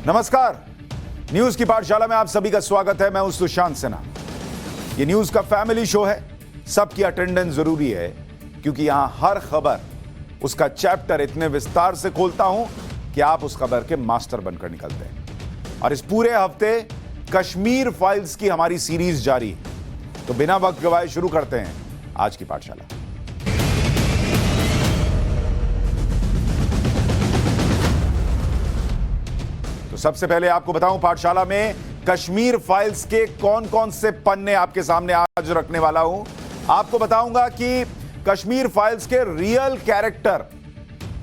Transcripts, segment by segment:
नमस्कार, न्यूज की पाठशाला में आप सभी का स्वागत है। मैं हूं सुशांत सिन्हा। ये न्यूज का फैमिली शो है। सबकी अटेंडेंस जरूरी है क्योंकि यहां हर खबर उसका चैप्टर इतने विस्तार से खोलता हूं कि आप उस खबर के मास्टर बनकर निकलते हैं। और इस पूरे हफ्ते कश्मीर फाइल्स की हमारी सीरीज जारी है। तो बिना वक्त गवाए शुरू करते हैं आज की पाठशाला। तो सबसे पहले आपको बताऊं, पाठशाला में कश्मीर फाइल्स के कौन कौन से पन्ने आपके सामने आज रखने वाला हूं। आपको बताऊंगा कि कश्मीर फाइल्स के रियल कैरेक्टर,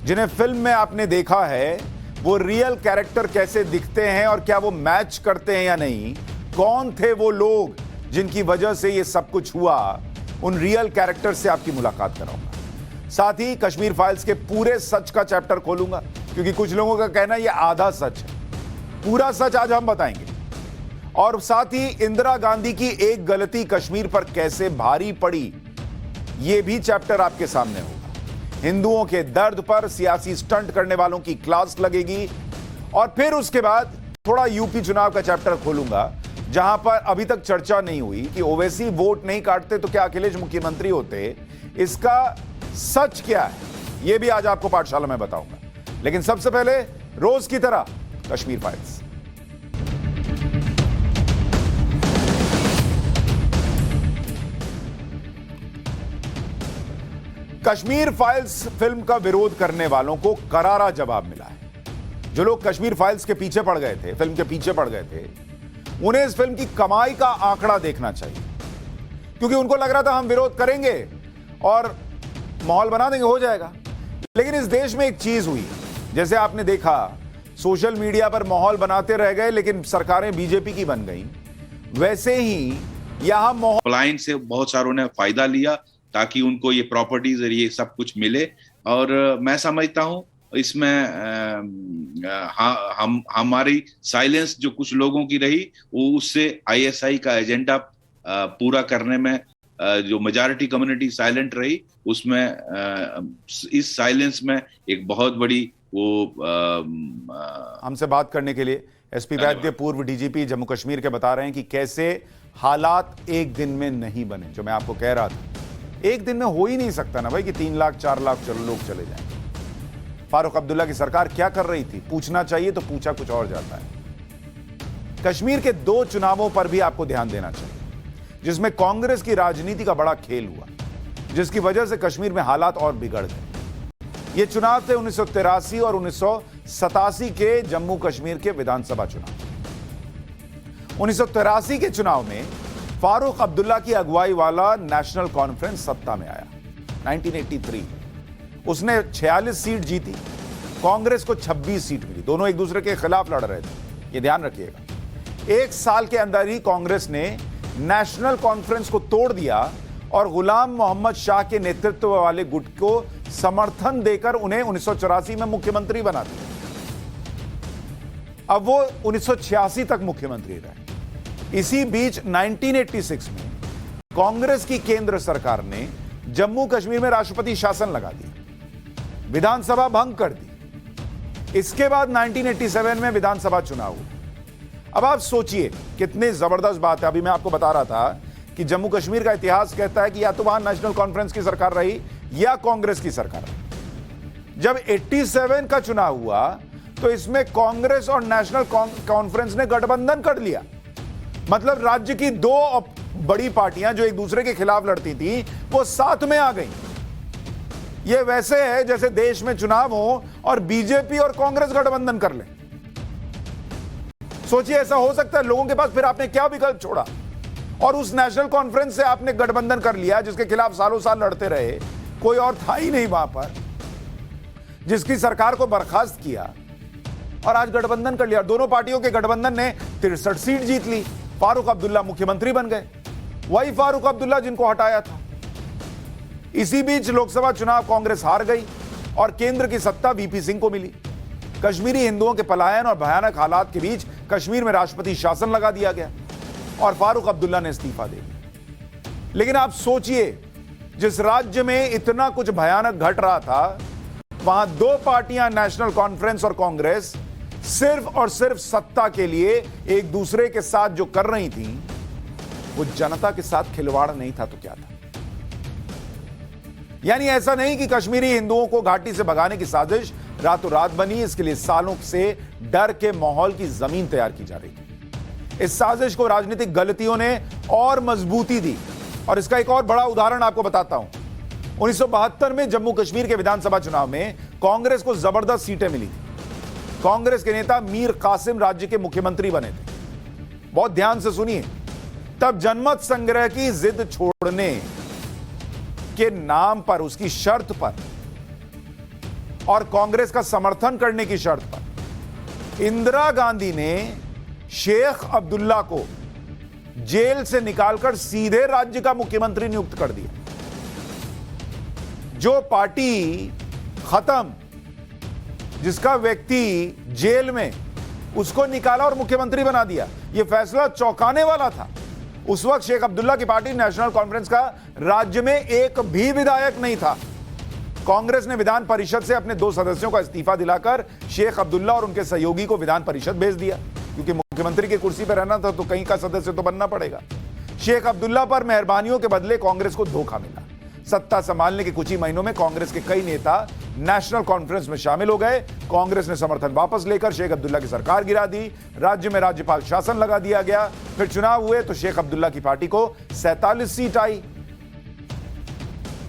जिन्हें फिल्म में आपने देखा है, वो रियल कैरेक्टर कैसे दिखते हैं और क्या वो मैच करते हैं या नहीं। कौन थे वो लोग जिनकी वजह से ये सब कुछ हुआ, उन रियल कैरेक्टर से आपकी मुलाकात कराऊंगा। साथ ही कश्मीर फाइल्स के पूरे सच का चैप्टर खोलूंगा, क्योंकि कुछ लोगों का कहना है ये आधा सच है। पूरा सच आज हम बताएंगे। और साथ ही इंदिरा गांधी की एक गलती कश्मीर पर कैसे भारी पड़ी, यह भी चैप्टर आपके सामने होगा। हिंदुओं के दर्द पर सियासी स्टंट करने वालों की क्लास लगेगी। और फिर उसके बाद थोड़ा यूपी चुनाव का चैप्टर खोलूंगा, जहां पर अभी तक चर्चा नहीं हुई कि ओवैसी वोट नहीं काटते तो क्या अखिलेश मुख्यमंत्री होते। इसका सच क्या है, यह भी आज आपको पाठशाला में बताऊंगा। लेकिन सबसे पहले रोज की तरह Kashmir files. Kashmir files film का विरोध करने वालों को करारा जवाब मिला है। जो लोग कश्मीर फाइल्स के पीछे पड़ गए थे, फिल्म के पीछे पड़ गए थे, उन्हें इस फिल्म की कमाई का आंकड़ा देखना चाहिए। क्योंकि उनको लग रहा था हम विरोध करेंगे और माहौल बना देंगे, हो जाएगा। लेकिन इस देश में एक चीज हुई, जैसे आपने देखा सोशल मीडिया पर माहौल बनाते रह गए लेकिन सरकारें बीजेपी की बन गई, वैसे ही यहां माहौल से बहुत सारों ने फायदा लिया ताकि उनको ये प्रॉपर्टीज और ये सब कुछ मिले। और मैं समझता हूं इसमें हमारी साइलेंस जो कुछ लोगों की रही, वो उससे आईएसआई का एजेंडा पूरा करने में जो मेजॉरिटी कम्युनिटी साइलेंट रही, उसमें इस साइलेंस में एक बहुत बड़ी वो हमसे बात करने के लिए एसपी वैद्य, पूर्व डीजीपी जम्मू कश्मीर के, बता रहे हैं कि कैसे हालात एक दिन में नहीं बने। जो मैं आपको कह रहा था, एक दिन में हो ही नहीं सकता ना भाई कि 3 लाख 4 लाख लोग चले जाएं। फारूक अब्दुल्ला की सरकार क्या कर रही थी, पूछना चाहिए तो पूछा कुछ और जाता है। कश्मीर के 2 चुनावों पर भी आपको ध्यान देना चाहिए, जिसमें कांग्रेस की राजनीति का बड़ा खेल हुआ, जिसकी वजह से कश्मीर में हालात और बिगड़ गए। ये चुनाव थे 1983 और 1987 के जम्मू कश्मीर के विधानसभा चुनाव। 1983 के चुनाव में फारूक अब्दुल्ला की अगुवाई वाला नेशनल कॉन्फ्रेंस सत्ता में आया। 1983 उसने 46 सीट जीती, कांग्रेस को 26 सीट मिली। दोनों एक दूसरे के खिलाफ लड़ रहे थे, ये ध्यान रखिएगा। 1 साल के अंदर ही कांग्रेस ने नेशनल कॉन्फ्रेंस को तोड़ दिया और गुलाम मोहम्मद शाह के नेतृत्व वाले गुट को समर्थन देकर उन्हें 1984 में मुख्यमंत्री बना दिया। अब वो 1986 तक मुख्यमंत्री रहे। इसी बीच 1986 में कांग्रेस की केंद्र सरकार ने जम्मू कश्मीर में राष्ट्रपति शासन लगा दिया, विधानसभा भंग कर दी। इसके बाद 1987 में विधानसभा चुनाव हुआ। अब आप सोचिए कितनी जबरदस्त बात है। अभी मैं आपको बता रहा था कि जम्मू कश्मीर का इतिहास कहता है कि या तो वहां नेशनल कॉन्फ्रेंस की सरकार रही या कांग्रेस की सरकार रही। जब 87 का चुनाव हुआ तो इसमें कांग्रेस और नेशनल कॉन्फ्रेंस ने गठबंधन कर लिया। मतलब राज्य की 2 बड़ी पार्टियां जो एक दूसरे के खिलाफ लड़ती थी, वो साथ में आ गई। ये वैसे है जैसे देश में चुनाव हो और बीजेपी और कांग्रेस गठबंधन कर ले। सोचिए ऐसा हो सकता है लोगों के पास, फिर आपने क्या विकल्प छोड़ा। और उस नेशनल कॉन्फ्रेंस से आपने गठबंधन कर लिया जिसके खिलाफ सालों साल लड़ते रहे, कोई और था ही नहीं वहां पर, जिसकी सरकार को बर्खास्त किया और आज गठबंधन कर लिया। दोनों पार्टियों के गठबंधन ने 63 सीट जीत ली। फारूक अब्दुल्ला मुख्यमंत्री बन गए, वही फारूक अब्दुल्ला जिनको हटाया था। इसी बीच लोकसभा चुनाव कांग्रेस हार गई और केंद्र की सत्ता वीपी सिंह को मिली। कश्मीरी हिंदुओं के पलायन और भयानक हालात के बीच कश्मीर में राष्ट्रपति शासन लगा दिया गया और फारूक अब्दुल्ला ने इस्तीफा दे दिया। लेकिन आप सोचिए, जिस राज्य में इतना कुछ भयानक घट रहा था, वहां 2 पार्टियां, नेशनल कॉन्फ्रेंस और कांग्रेस, सिर्फ और सिर्फ सत्ता के लिए एक दूसरे के साथ जो कर रही थी, वो जनता के साथ खिलवाड़ नहीं था तो क्या था? यानी ऐसा नहीं कि कश्मीरी हिंदुओं को घाटी से भगाने की साजिश रातों रात बनी, इसके लिए सालों से डर के माहौल की जमीन तैयार की जा रही थी। इस साजिश को राजनीतिक गलतियों ने और मजबूती दी, और इसका एक और बड़ा उदाहरण आपको बताता हूं। 1972 में जम्मू कश्मीर के विधानसभा चुनाव में कांग्रेस को जबरदस्त सीटें मिली थी। कांग्रेस के नेता मीर कासिम राज्य के मुख्यमंत्री बने थे। बहुत ध्यान से सुनिए, तब जनमत संग्रह की जिद छोड़ने के नाम पर, उसकी शर्त पर और कांग्रेस का समर्थन करने की शर्त पर इंदिरा गांधी ने शेख अब्दुल्ला को जेल से निकालकर सीधे राज्य का मुख्यमंत्री नियुक्त कर दिया। जो पार्टी खत्म, जिसका व्यक्ति जेल में, उसको निकाला और मुख्यमंत्री बना दिया। यह फैसला चौंकाने वाला था। उस वक्त शेख अब्दुल्ला की पार्टी नेशनल कॉन्फ्रेंस का राज्य में एक भी विधायक नहीं था। कांग्रेस ने विधान परिषद से अपने 2 सदस्यों का इस्तीफा दिलाकर शेख अब्दुल्ला और उनके सहयोगी को विधान परिषद भेज दिया, क्योंकि मुख्यमंत्री की कुर्सी पर रहना था तो कहीं का सदस्य तो बनना पड़ेगा। शेख अब्दुल्ला पर मेहरबानियों के बदले कांग्रेस को धोखा मिला। सत्ता संभालने के कुछ ही महीनों में कांग्रेस के कई नेता नेशनल कॉन्फ्रेंस में शामिल हो गए। कांग्रेस ने समर्थन वापस लेकर शेख अब्दुल्ला की सरकार गिरा दी। राज्य में राज्यपाल शासन लगा दिया गया। फिर चुनाव हुए तो शेख अब्दुल्ला की पार्टी को 47 सीट आई।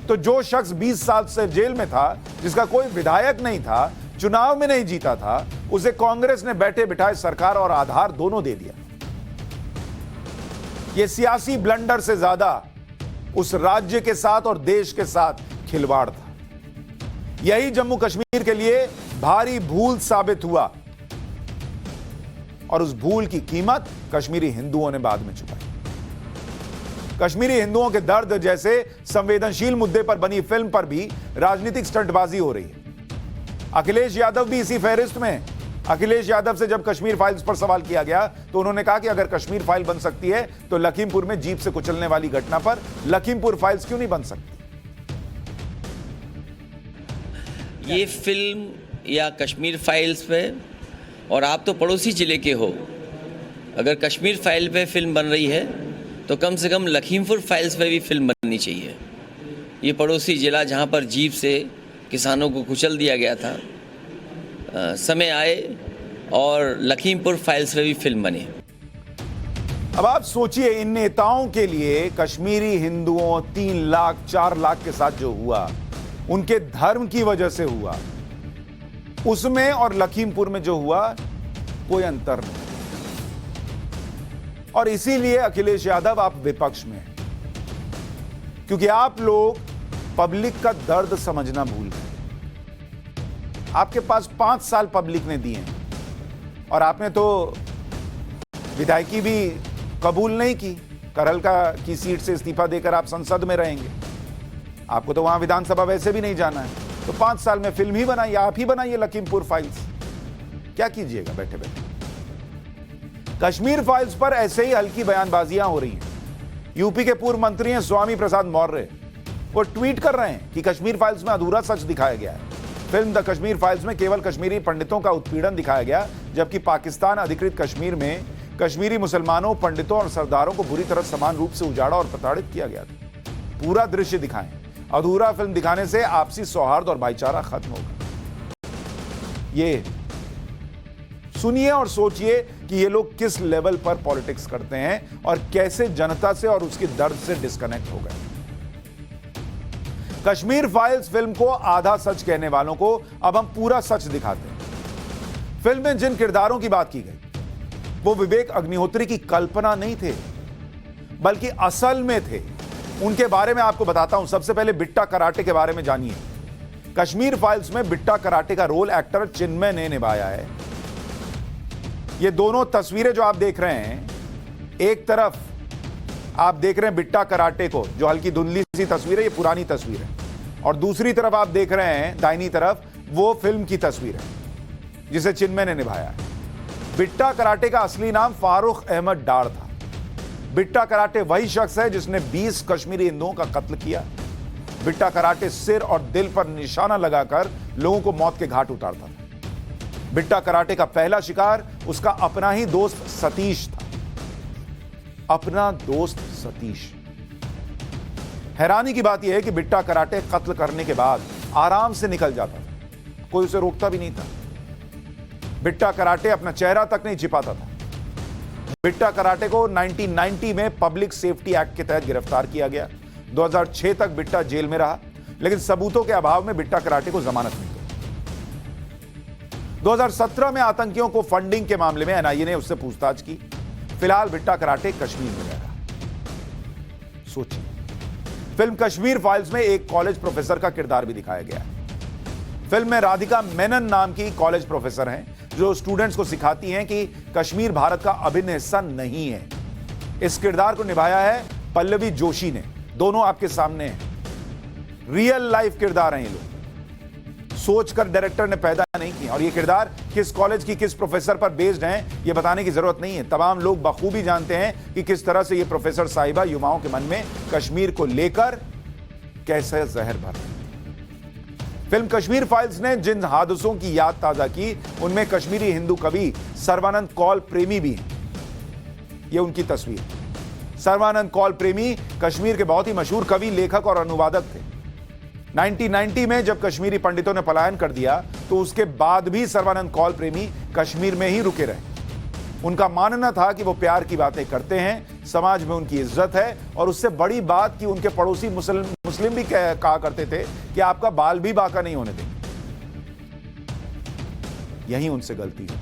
तो जो शख्स 20 साल से जेल में था, जिसका कोई विधायक नहीं था, चुनाव में नहीं जीता था, उसे कांग्रेस ने बैठे बिठाए सरकार और आधार दोनों दे दिया। यह सियासी ब्लंडर से ज्यादा उस राज्य के साथ और देश के साथ खिलवाड़ था। यही जम्मू कश्मीर के लिए भारी भूल साबित हुआ, और उस भूल की कीमत कश्मीरी हिंदुओं ने बाद में चुकाई। कश्मीरी हिंदुओं के दर्द जैसे संवेदनशील मुद्दे पर बनी फिल्म पर भी राजनीतिक स्टंटबाजी हो रही है। अखिलेश यादव भी इसी फहरिस्त में है। अखिलेश यादव से जब कश्मीर फाइल्स पर सवाल किया गया तो उन्होंने कहा कि अगर कश्मीर फाइल बन सकती है तो लखीमपुर में जीप से कुचलने वाली घटना पर लखीमपुर फाइल्स क्यों नहीं बन सकती? ये फिल्म या कश्मीर फाइल्स पे, और आप तो पड़ोसी जिले के हो, अगर कश्मीर फाइल पे फिल्म बन रही है तो कम से कम लखीमपुर फाइल्स पे भी फिल्म बननी चाहिए। ये पड़ोसी जिला जहाँ पर जीप से किसानों को कुचल दिया गया था, समय आए और लखीमपुर फाइल्स पे भी फिल्म बनी। अब आप सोचिए, इन नेताओं के लिए कश्मीरी हिंदुओं 3 लाख 4 लाख के साथ जो हुआ, उनके धर्म की वजह से हुआ, उसमें और लखीमपुर में जो हुआ कोई अंतर नहीं। और इसीलिए अखिलेश यादव आप विपक्ष में हैं, क्योंकि आप लोग पब्लिक का दर्द समझना भूल गए। आपके पास 5 साल पब्लिक ने दिए हैं, और आपने तो विधायकी भी कबूल नहीं की। करल की सीट से इस्तीफा देकर आप संसद में रहेंगे। आपको तो वहां विधानसभा वैसे भी नहीं जाना है, तो 5 साल में फिल्म ही बनाइए, आप ही बनाइए लखीमपुर फाइल्स। क्या कीजिएगा बैठे बैठे? कश्मीर फाइल्स पर ऐसे ही हल्की बयानबाजियां हो रही हैं। यूपी के पूर्व मंत्री हैं स्वामी प्रसाद मौर्य, वो ट्वीट कर रहे हैं कि कश्मीर फाइल्स में अधूरा सच दिखाया गया है। फिल्म द कश्मीर फाइल्स में केवल कश्मीरी पंडितों का उत्पीड़न दिखाया गया, जबकि पाकिस्तान अधिकृत कश्मीर में कश्मीरी मुसलमानों, पंडितों और सरदारों को बुरी तरह समान रूप से उजाड़ा और प्रताड़ित किया गया था। पूरा दृश्य दिखाएं। अधूरा फिल्म दिखाने से आपसी सौहार्द और भाईचारा खत्म होगा। ये सुनिए और सोचिए कि ये लोग किस लेवल पर पॉलिटिक्स करते हैं और कैसे जनता से और उसके दर्द से डिस्कनेक्ट हो गए। कश्मीर फाइल्स फिल्म को आधा सच कहने वालों को अब हम पूरा सच दिखाते हैं। फिल्म में जिन किरदारों की बात की गई वो विवेक अग्निहोत्री की कल्पना नहीं थे, बल्कि असल में थे। उनके बारे में आपको बताता हूं। सबसे पहले बिट्टा कराटे के बारे में जानिए। कश्मीर फाइल्स में बिट्टा कराटे का रोल एक्टर चिन्मय ने निभाया है। ये दोनों तस्वीरें जो आप देख रहे हैं, एक तरफ आप देख रहे हैं बिट्टा कराटे को, जो हल्की धुंधली सी तस्वीर है, ये पुरानी तस्वीर है, और दूसरी तरफ आप देख रहे हैं दाहिनी तरफ, वो फिल्म की तस्वीर है जिसे चिन्मय ने निभाया है। बिट्टा कराटे का असली नाम फारूक अहमद डार था। बिट्टा कराटे वही शख्स है जिसने 20 कश्मीरी हिंदुओं का कत्ल किया। बिट्टा कराटे सिर और दिल पर निशाना लगाकर लोगों को मौत के घाट उतारता था। बिट्टा कराटे का पहला शिकार उसका अपना ही दोस्त सतीश था। अपना दोस्त सतीश। हैरानी की बात यह है कि बिट्टा कराटे कत्ल करने के बाद आराम से निकल जाता था, कोई उसे रोकता भी नहीं था। बिट्टा कराटे अपना चेहरा तक नहीं छिपाता था। बिट्टा कराटे को 1990 में पब्लिक सेफ्टी एक्ट के तहत गिरफ्तार किया गया। 2006 तक बिट्टा जेल में रहा, लेकिन सबूतों के अभाव में बिट्टा कराटे को जमानत मिल गई। 2017 में आतंकियों को फंडिंग के मामले में एनआईए ने उससे पूछताछ की। फिलहाल बिट्टा कराटे कश्मीर में रह रहा। सोचिए, फिल्म कश्मीर फाइल्स में एक कॉलेज प्रोफेसर का किरदार भी दिखाया गया है। फिल्म में राधिका मेनन नाम की कॉलेज प्रोफेसर हैं जो स्टूडेंट्स को सिखाती हैं कि कश्मीर भारत का अभिन्न हिस्सा नहीं है। इस किरदार को निभाया है पल्लवी जोशी ने। दोनों आपके सामने हैं, रियल लाइफ किरदार हैं ये लोग, सोचकर डायरेक्टर ने पैदा नहीं किया। और ये किरदार किस कॉलेज की किस प्रोफेसर पर बेस्ड हैं ये बताने की जरूरत नहीं है। तमाम लोग बखूबी जानते हैं कि किस तरह से ये प्रोफेसर साहिबा युवाओं के मन में कश्मीर को लेकर कैसे जहर भर रहे हैं। फिल्म कश्मीर फाइल्स ने जिन हादसों की याद ताजा की उनमें कश्मीरी हिंदू कवि सर्बानंद कौल प्रेमी भी हैं। ये उनकी तस्वीर। सर्बानंद कौल प्रेमी कश्मीर के बहुत ही मशहूर कवि, लेखक और अनुवादक थे। 1990 में जब कश्मीरी पंडितों ने पलायन कर दिया तो उसके बाद भी सर्बानंद कौल प्रेमी कश्मीर में ही रुके रहे। उनका मानना था कि वो प्यार की बातें करते हैं, समाज में उनकी इज्जत है, और उससे बड़ी बात कि उनके पड़ोसी मुस्लिम भी कहा करते थे कि आपका बाल भी बाका नहीं होने देंगे। यही उनसे गलती है।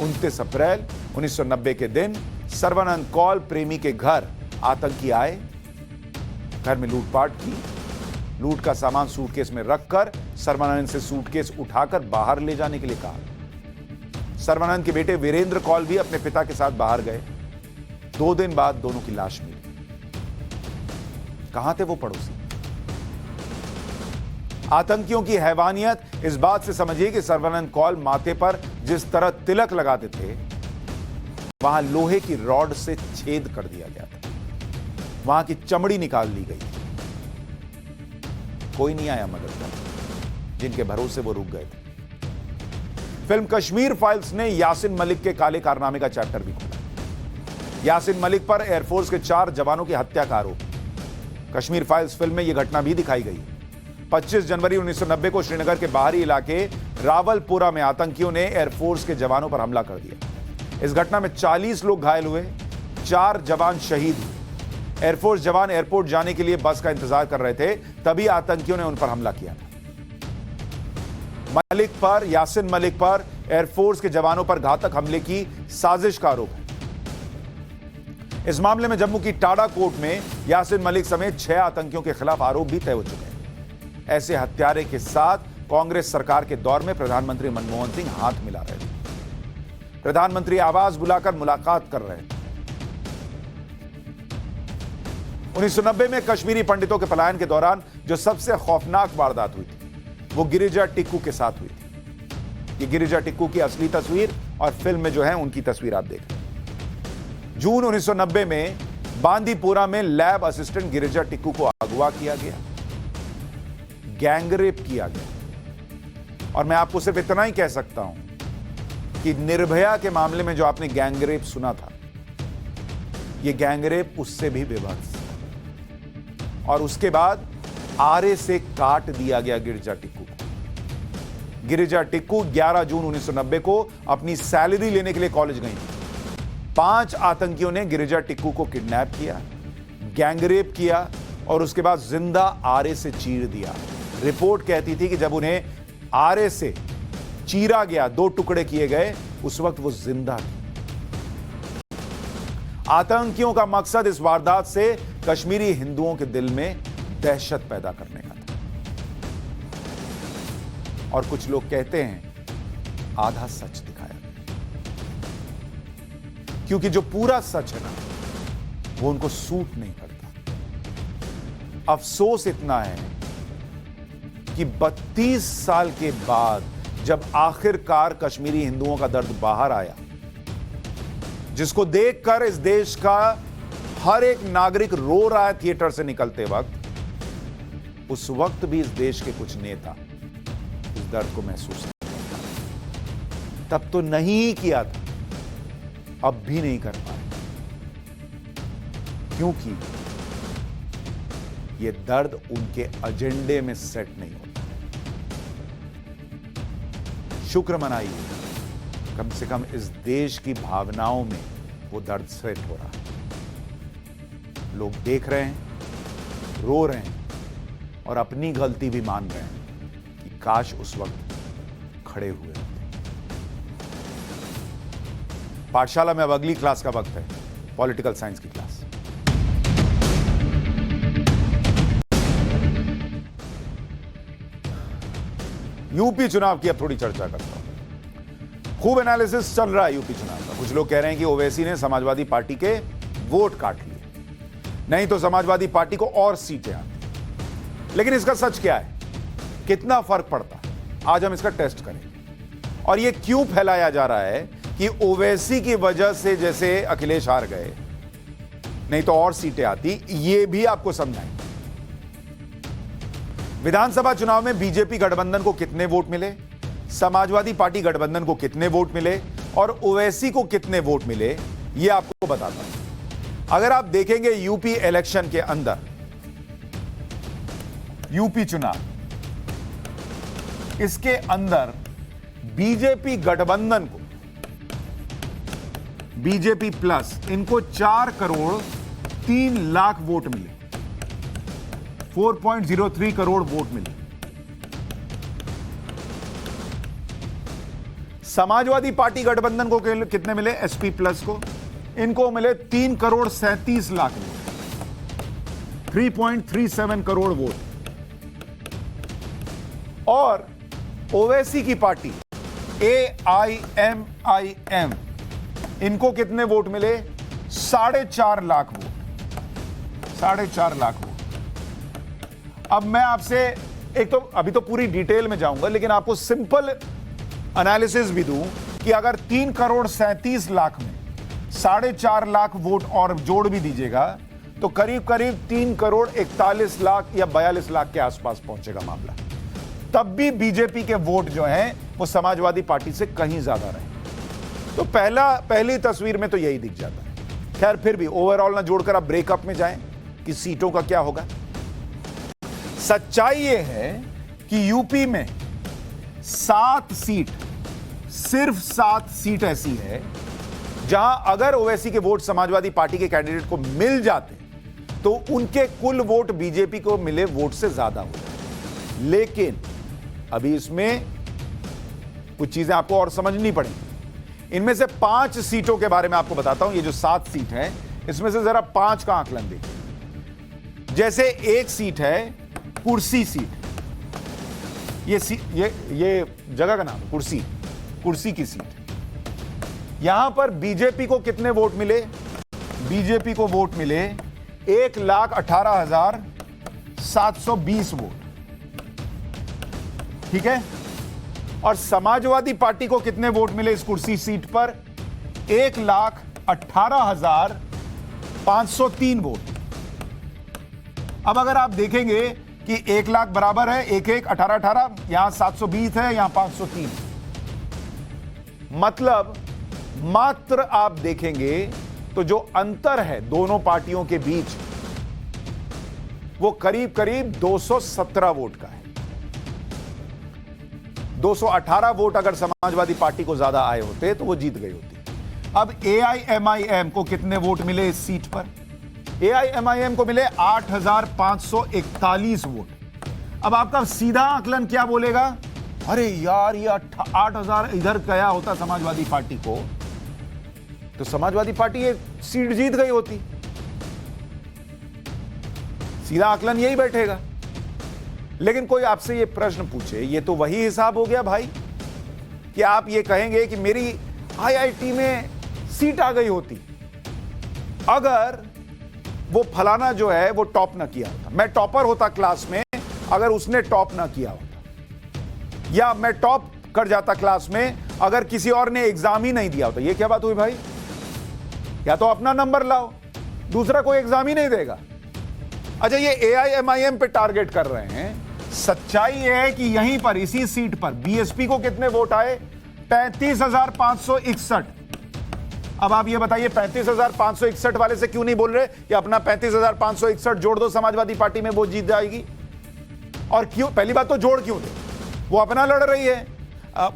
29 अप्रैल 1990 के दिन सर्बानंद कौल प्रेमी के घर आतंकी आए, घर में लूटपाट की। लूट का सामान सूटकेस में रखकर सर्बानंद से सूटकेस उठाकर बाहर ले जाने के लिए कहा। सर्बानंद के बेटे वीरेंद्र कौल भी अपने पिता के साथ बाहर गए। 2 दिन बाद दोनों की लाश मिली। कहां थे वो पड़ोसी? आतंकियों की हैवानियत इस बात से समझिए कि सर्बानंद कौल माथे पर जिस तरह तिलक लगाते थे वहां लोहे की रॉड से छेद कर दिया गया था, वहां की चमड़ी निकाल ली गई। कोई नहीं आया मदद करने, जिनके भरोसे वो रुक गए थे। फिल्म कश्मीर फाइल्स ने यासिन मलिक के काले कारनामे का चैप्टर भी खोला। यासिन मलिक पर एयरफोर्स के 4 जवानों की हत्या का आरोप। कश्मीर फाइल्स फिल्म में यह घटना भी दिखाई गई। 25 जनवरी 1990 को श्रीनगर के बाहरी इलाके रावलपोरा में आतंकियों ने एयरफोर्स के जवानों पर हमला कर दिया। इस घटना में 40 लोग घायल हुए, 4 जवान शहीद हुए। एयरफोर्स जवान एयरपोर्ट जाने के लिए बस का इंतजार कर रहे थे, तभी आतंकियों ने उन पर हमला किया। यासिन मलिक पर एयरफोर्स के जवानों पर घातक हमले की साजिश का आरोप है। इस मामले में जम्मू की टाडा कोर्ट में यासिन मलिक समेत 6 आतंकियों के खिलाफ आरोप भी तय हो चुके हैं। ऐसे हत्यारे के साथ कांग्रेस सरकार के दौर में प्रधानमंत्री मनमोहन सिंह हाथ मिला रहे थे। प्रधानमंत्री आवाज बुलाकर मुलाकात कर रहे थे। 1990 में कश्मीरी पंडितों के पलायन के दौरान जो सबसे खौफनाक वारदात हुई थी वो गिरिजा टिक्कू के साथ हुई थी। ये गिरिजा टिक्कू की असली तस्वीर और फिल्म में जो है उनकी तस्वीर आप देख रहे हैं। जून 1990 में बांदीपुरा में लैब असिस्टेंट गिरिजा टिक्कू को अगवा किया गया, गैंगरेप किया गया। और मैं आपको सिर्फ इतना ही कह सकता हूं कि निर्भया के मामले में जो आपने गैंगरेप सुना था, यह गैंगरेप उससे भी बेभत्स। और उसके बाद आरे से काट दिया गया गिरिजा टिक्कू को। गिरिजा टिक्कू 11 जून 1990 को अपनी सैलरी लेने के लिए कॉलेज गई। 5 आतंकियों ने गिरिजा टिक्कू को किडनैप किया, गैंगरेप किया और उसके बाद जिंदा आरे से चीर दिया। रिपोर्ट कहती थी कि जब उन्हें आरे से चीरा गया, 2 टुकड़े किए गए, उस वक्त वो जिंदा थी। आतंकियों का मकसद इस वारदात से कश्मीरी हिंदुओं के दिल में दहशत पैदा करने का था। और कुछ लोग कहते हैं आधा सच दिखाया, क्योंकि जो पूरा सच है ना वो उनको सूट नहीं करता। अफसोस इतना है कि 32 साल के बाद जब आखिरकार कश्मीरी हिंदुओं का दर्द बाहर आया, जिसको देखकर इस देश का हर एक नागरिक रो रहा है थिएटर से निकलते वक्त, उस वक्त भी इस देश के कुछ नेता इस दर्द को महसूस नहीं करते। तब तो नहीं किया था, अब भी नहीं कर पा रहे, क्योंकि ये दर्द उनके एजेंडे में सेट नहीं होता। शुक्र मनाइए, कम से कम इस देश की भावनाओं में वो दर्द सेट हो रहा है। लोग देख रहे हैं, रो रहे हैं और अपनी गलती भी मान रहे हैं कि काश उस वक्त खड़े हुए होते। पाठशाला में अब अगली क्लास का वक्त है, पॉलिटिकल साइंस की क्लास। यूपी चुनाव की अब थोड़ी चर्चा करता हूं। खूब एनालिसिस चल रहा है यूपी चुनाव का। कुछ लोग कह रहे हैं कि ओवैसी ने समाजवादी पार्टी के वोट काट लिए, नहीं तो समाजवादी पार्टी को और सीटें आती। लेकिन इसका सच क्या है, कितना फर्क पड़ता है, आज हम इसका टेस्ट करेंगे। और यह क्यों फैलाया जा रहा है कि ओवैसी की वजह से जैसे अखिलेश हार गए, नहीं तो और सीटें आती, यह भी आपको समझाएंगे। विधानसभा चुनाव में बीजेपी गठबंधन को कितने वोट मिले, समाजवादी पार्टी गठबंधन को कितने वोट मिले और ओवैसी को कितने वोट मिले, यह आपको बताता हूं। अगर आप देखेंगे यूपी इलेक्शन के अंदर, यूपी चुनाव, इसके अंदर बीजेपी गठबंधन को, बीजेपी प्लस, इनको 4 करोड़ 3 लाख वोट मिले, 4.03 करोड़ वोट मिले। समाजवादी पार्टी गठबंधन को कितने मिले, एसपी प्लस को, इनको मिले 3 करोड़ 37 लाख वोट, 3.37 करोड़ वोट। और ओवैसी की पार्टी AIMIM, इनको कितने वोट मिले, 4.5 लाख वोट, 4.5 लाख वोट। अब मैं आपसे एक तो अभी तो पूरी डिटेल में जाऊंगा, लेकिन आपको सिंपल एनालिसिस भी दूं कि अगर 3 करोड़ 37 लाख में 4.5 लाख वोट और जोड़ भी दीजिएगा तो करीब करीब 3 करोड़ 41 लाख या 42 लाख के आसपास पहुंचेगा मामला। तब भी बीजेपी के वोट जो हैं वो समाजवादी पार्टी से कहीं ज्यादा रहे। तो पहली तस्वीर में तो यही दिख जाता है। खैर, फिर भी ओवरऑल ना जोड़कर आप ब्रेकअप में जाएं कि सीटों का क्या होगा। सच्चाई यह है कि यूपी में 7 सीट, सिर्फ 7 सीट ऐसी है जहां अगर ओवैसी के वोट समाजवादी पार्टी के कैंडिडेट को मिल जाते तो उनके कुल वोट बीजेपी को मिले वोट से ज्यादा होते। लेकिन अभी इसमें कुछ चीजें आपको और समझनी पड़ेंगी। इनमें से 5 सीटों के बारे में आपको बताता हूं। ये जो 7 सीट है, इसमें से जरा 5 का आकलन देखिए। जैसे एक सीट है कुर्सी सीट, ये जगह का नाम है कुर्सी की सीट। यहां पर बीजेपी को कितने वोट मिले, बीजेपी को वोट मिले 1,18,720 वोट, ठीक है। और समाजवादी पार्टी को कितने वोट मिले इस कुर्सी सीट पर, 1,18,503 वोट। अब अगर आप देखेंगे कि 1 लाख बराबर है 1,1,18,18, यहां 720 है, यहां 503, मतलब मात्र आप देखेंगे तो जो अंतर है दोनों पार्टियों के बीच वो करीब करीब 217 वोट का है। 218 वोट अगर समाजवादी पार्टी को ज्यादा आए होते तो वो जीत गई होती। अब AIMIM को कितने वोट मिले इस सीट पर, AIMIM को मिले 8,541 वोट। अब आपका सीधा आकलन क्या बोलेगा, अरे यार ये 8,000 इधर गया होता समाजवादी पार्टी को तो समाजवादी पार्टी ये सीट जीत गई होती। सीधा आकलन यही बैठेगा। लेकिन कोई आपसे ये प्रश्न पूछे, ये तो वही हिसाब हो गया भाई कि आप ये कहेंगे कि मेरी IIT में सीट आ गई होती अगर वो फलाना जो है वो टॉप ना किया होता, मैं टॉपर होता क्लास में अगर उसने टॉप ना किया होता, या मैं टॉप कर जाता क्लास में अगर किसी और ने एग्जाम ही नहीं दिया होता। ये क्या बात हुई भाई, या तो अपना नंबर लाओ, दूसरा कोई एग्जाम ही नहीं देगा। अच्छा, ये AIMIM पे टारगेट कर रहे हैं। सच्चाई है कि यहीं पर इसी सीट पर BSP को कितने वोट आए, 35,561। अब आप ये बताइए 35,561 वाले से क्यों नहीं बोल रहे कि अपना 35,561 जोड़ दो समाजवादी पार्टी में, वो जीत जाएगी? और क्यों? पहली बात तो जोड़ क्यों दे, वो अपना लड़ रही है।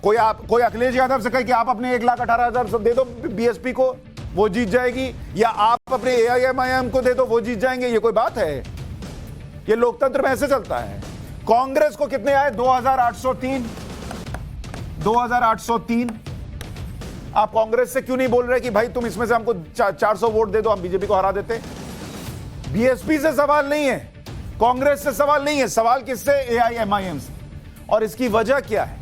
कोई अखिलेश यादव से कहे कि आप अपने 1,18,000 दे दो बीएसपी को, वो जीत जाएगी, या आप अपने एआईएमआईएम को दे दो, वो जीत जाएंगे। ये कोई बात है? ये लोकतंत्र में ऐसे चलता है। कांग्रेस को कितने आए? 2,803। 2,803। आप कांग्रेस से क्यों नहीं बोल रहे कि भाई तुम इसमें से हमको 400 वोट दे दो, हम बीजेपी को हरा देते? बीएसपी से सवाल नहीं है, कांग्रेस से सवाल नहीं है, सवाल किससे? एआईएमआईएम से। और इसकी वजह क्या है?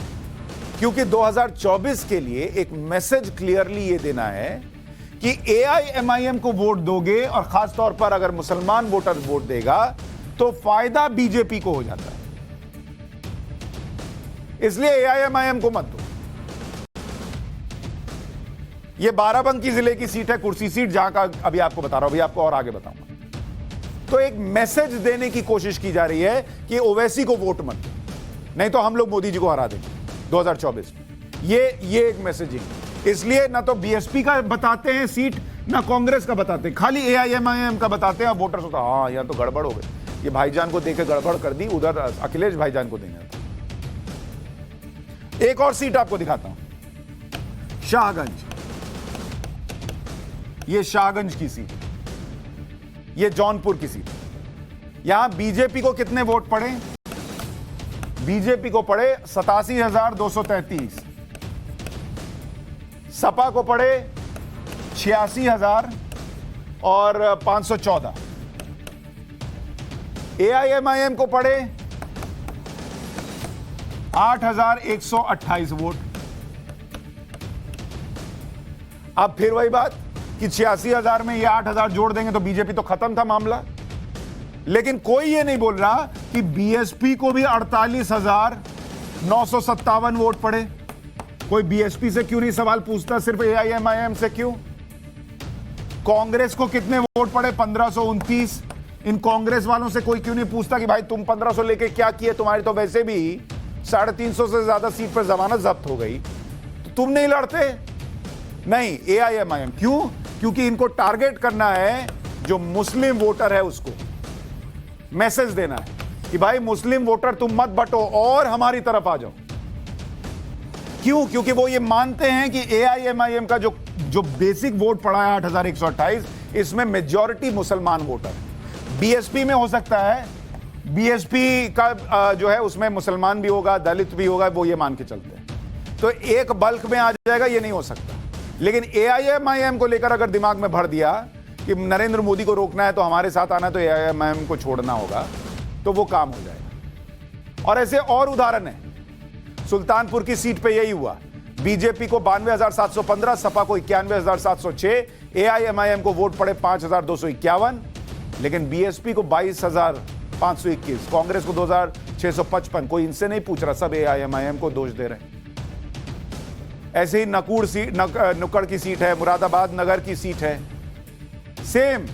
क्योंकि 2024 के लिए एक मैसेज क्लियरली ये देना है कि एआईएमआईएम को वोट दोगे, और खास तौर पर अगर मुसलमान वोटर वोट देगा, तो फायदा बीजेपी को हो जाता है। इसलिए एआईएमआईएम को मत दो। ये बाराबंकी जिले की सीट है, कुर्सी सीट, जहां का अभी आपको बता रहा हूं, अभी आपको और आगे बताऊंगा। तो एक मैसेज देने की कोशिश की जा रही है कि ओवैसी को वोट मत दो, नहीं तो हम लोग मोदी जी को हरा देंगे 2024 में। ये एक मैसेजिंग। इसलिए ना तो बीएसपी का बताते हैं सीट, ना कांग्रेस का बताते हैं, खाली एआईएमआईएम का बताते हैं। और वोटर्स होता हाँ यार तो गड़बड़ हो गई, ये भाईजान को देके गड़बड़ कर दी, उधर अखिलेश भाईजान को देना था। एक और सीट आपको दिखाता हूं, शाहगंज। ये शाहगंज की सीट, ये जौनपुर की सीट। यहां बीजेपी को कितने वोट पड़े? बीजेपी को पड़े 87,233, सपा को पड़े 86,514, एआईएमआईएम को पड़े 8,128 वोट। अब फिर वही बात कि 86,000 में ये 8,000 जोड़ देंगे तो बीजेपी तो खत्म था मामला। लेकिन कोई ये नहीं बोल रहा कि बीएसपी को भी 48,957 वोट पड़े। कोई बीएसपी से क्यों नहीं सवाल पूछता, सिर्फ एआईएमआईएम से क्यों? कांग्रेस को कितने वोट पड़े? 1,529। इन कांग्रेस वालों से कोई क्यों नहीं पूछता कि भाई तुम 1,500 लेके क्या किए? तुम्हारी तो वैसे भी 350 से ज्यादा सीट पर जमानत जब्त हो गई, तो तुम नहीं लड़ते? नहीं, एआईएमआईएम। क्यों? क्योंकि इनको टारगेट करना है जो मुस्लिम वोटर है, उसको मैसेज देना है कि भाई मुस्लिम वोटर तुम मत बटो और हमारी तरफ आ जाओ। क्यों? क्योंकि वो ये मानते हैं कि एआईएमआईएम का जो बेसिक वोट पड़ा है 8,128, इसमें मेजॉरिटी मुसलमान वोटर है। बीएसपी में हो सकता है, बीएसपी का जो है उसमें मुसलमान भी होगा, दलित भी होगा, वो ये मान के चलते हैं, तो एक बल्क में आ जाएगा, ये नहीं हो सकता। लेकिन एआईएमआईएम को लेकर अगर दिमाग में भर दिया कि नरेंद्र मोदी को रोकना है तो हमारे साथ आना है, तो एआईएमआईएम को छोड़ना होगा, तो वो काम हो जाएगा। और ऐसे और उदाहरण है। सुल्तानपुर की सीट पे यही हुआ, बीजेपी को 92,715, सपा को 91,706, एआईएमआईएम को वोट पड़े 5,251, लेकिन बीएसपी को 22,521, कांग्रेस को 2,655। कोई इनसे नहीं पूछ रहा, सब एआईएमआईएम को दोष दे रहे हैं। ऐसे ही नुक्कड़ की सीट है, मुरादाबाद नगर की सीट है, सेम।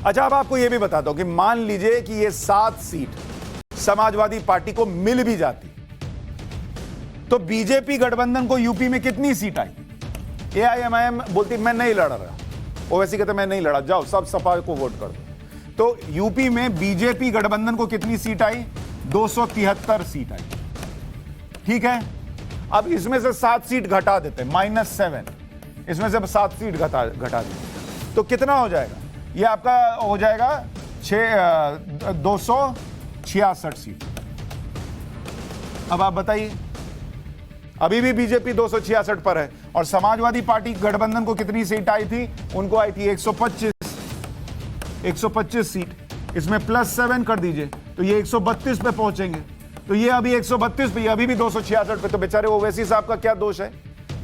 अच्छा, अब आपको यह भी बताता हूं कि मान लीजिए कि ये 7 सीट समाजवादी पार्टी को मिल भी जाती, तो बीजेपी गठबंधन को यूपी में कितनी सीट आई? एआईएमआईएम बोलती मैं नहीं लड़ रहा, ओवैसी कहते मैं नहीं लड़ा, जाओ सब सपा को वोट कर दो। तो यूपी में बीजेपी गठबंधन को कितनी सीट आई? 273 सीट आई। ठीक है, अब इसमें से 7 सीट घटा देते हैं, -7, इसमें से 7 सीट घटा देते, तो कितना हो जाएगा? ये आपका हो जाएगा 266 सीट। अब आप बताइए, अभी भी बीजेपी 266 पर है, और समाजवादी पार्टी गठबंधन को कितनी सीट आई थी? उनको आई थी 125 सीट। इसमें +7 कर दीजिए तो ये 132 पे पहुंचेंगे। तो ये अभी 132 पे, अभी भी 266 पे। तो बेचारे ओवैसी साहब का क्या दोष है?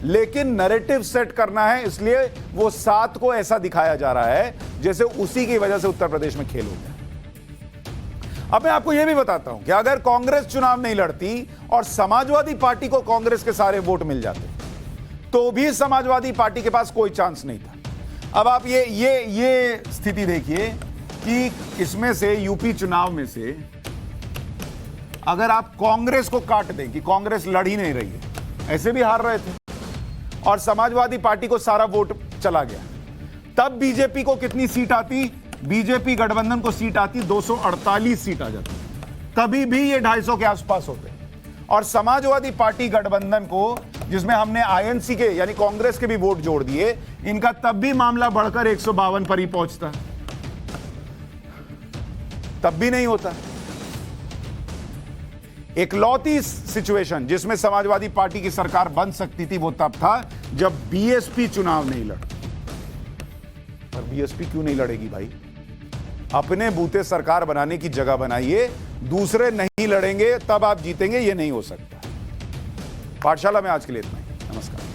लेकिन नैरेटिव सेट करना है, इसलिए वो 7 को ऐसा दिखाया जा रहा है जैसे उसी की वजह से उत्तर प्रदेश में खेल हो गया। अब मैं आपको यह भी बताता हूं कि अगर कांग्रेस चुनाव नहीं लड़ती और समाजवादी पार्टी को कांग्रेस के सारे वोट मिल जाते, तो भी समाजवादी पार्टी के पास कोई चांस नहीं था। अब आप ये स्थिति देखिए कि इसमें से, यूपी चुनाव में से, अगर आप कांग्रेस को काट दें कि कांग्रेस लड़ ही नहीं रही ऐसे भी हार रहे थे और समाजवादी पार्टी को सारा वोट चला गया। तब बीजेपी को कितनी सीट आती? बीजेपी गठबंधन को सीट आती 248 सीट आ जाती, तभी भी ये 250 के आसपास होते। और समाजवादी पार्टी गठबंधन को, जिसमें हमने आईएनसी के यानी कांग्रेस के भी वोट जोड़ दिए, इनका तब भी मामला बढ़कर 152 पर ही पहुंचता, तब भी नहीं होता। इकलौती सिचुएशन जिसमें समाजवादी पार्टी की सरकार बन सकती थी वो तब था जब बीएसपी चुनाव नहीं लड़। पर बीएसपी क्यों नहीं लड़ेगी भाई? अपने बूते सरकार बनाने की जगह बनाइए, दूसरे नहीं लड़ेंगे तब आप जीतेंगे, ये नहीं हो सकता। पाठशाला में आज के लिए इतना ही। नमस्कार।